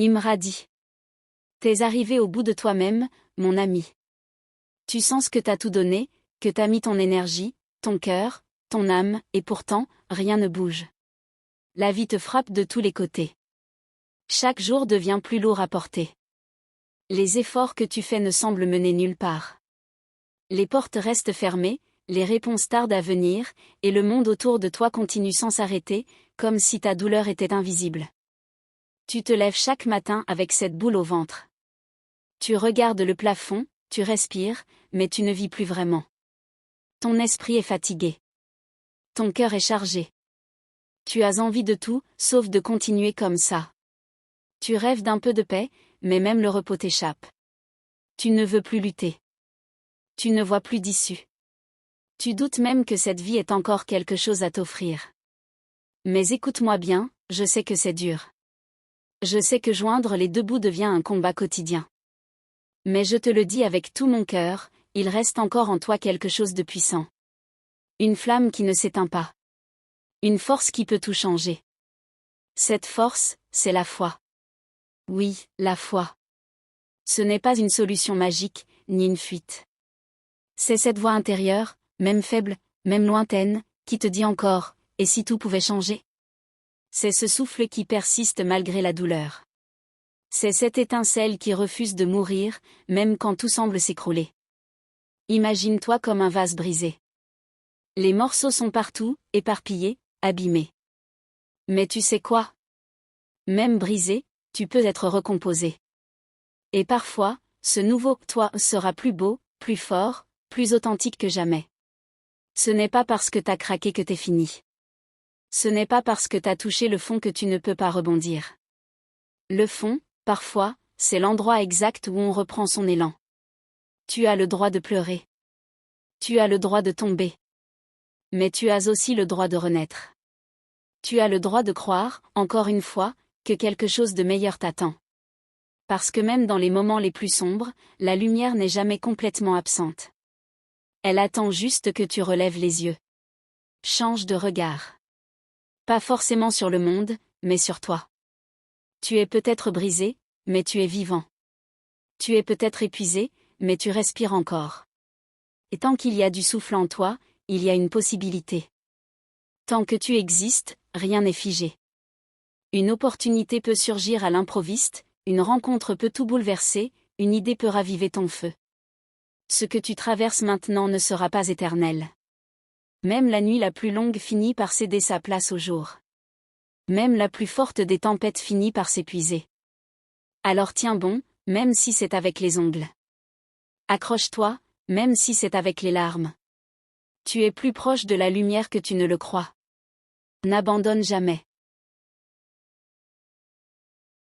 Imra dit. T'es arrivé au bout de toi-même, mon ami. Tu sens que t'as tout donné, que t'as mis ton énergie, ton cœur, ton âme, et pourtant, rien ne bouge. La vie te frappe de tous les côtés. Chaque jour devient plus lourd à porter. Les efforts que tu fais ne semblent mener nulle part. Les portes restent fermées, les réponses tardent à venir, et le monde autour de toi continue sans s'arrêter, comme si ta douleur était invisible. Tu te lèves chaque matin avec cette boule au ventre. Tu regardes le plafond, tu respires, mais tu ne vis plus vraiment. Ton esprit est fatigué. Ton cœur est chargé. Tu as envie de tout, sauf de continuer comme ça. Tu rêves d'un peu de paix, mais même le repos t'échappe. Tu ne veux plus lutter. Tu ne vois plus d'issue. Tu doutes même que cette vie ait encore quelque chose à t'offrir. Mais écoute-moi bien, je sais que c'est dur. Je sais que joindre les deux bouts devient un combat quotidien. Mais je te le dis avec tout mon cœur, il reste encore en toi quelque chose de puissant. Une flamme qui ne s'éteint pas. Une force qui peut tout changer. Cette force, c'est la foi. Oui, la foi. Ce n'est pas une solution magique, ni une fuite. C'est cette voix intérieure, même faible, même lointaine, qui te dit encore, et si tout pouvait changer? C'est ce souffle qui persiste malgré la douleur. C'est cette étincelle qui refuse de mourir, même quand tout semble s'écrouler. Imagine-toi comme un vase brisé. Les morceaux sont partout, éparpillés, abîmés. Mais tu sais quoi? Même brisé, tu peux être recomposé. Et parfois, ce nouveau toi sera plus beau, plus fort, plus authentique que jamais. Ce n'est pas parce que t'as craqué que t'es fini. Ce n'est pas parce que t'as touché le fond que tu ne peux pas rebondir. Le fond, parfois, c'est l'endroit exact où on reprend son élan. Tu as le droit de pleurer. Tu as le droit de tomber. Mais tu as aussi le droit de renaître. Tu as le droit de croire, encore une fois, que quelque chose de meilleur t'attend. Parce que même dans les moments les plus sombres, la lumière n'est jamais complètement absente. Elle attend juste que tu relèves les yeux. Change de regard. Pas forcément sur le monde, mais sur toi. Tu es peut-être brisé, mais tu es vivant. Tu es peut-être épuisé, mais tu respires encore. Et tant qu'il y a du souffle en toi, il y a une possibilité. Tant que tu existes, rien n'est figé. Une opportunité peut surgir à l'improviste, une rencontre peut tout bouleverser, une idée peut raviver ton feu. Ce que tu traverses maintenant ne sera pas éternel. Même la nuit la plus longue finit par céder sa place au jour. Même la plus forte des tempêtes finit par s'épuiser. Alors tiens bon, même si c'est avec les ongles. Accroche-toi, même si c'est avec les larmes. Tu es plus proche de la lumière que tu ne le crois. N'abandonne jamais.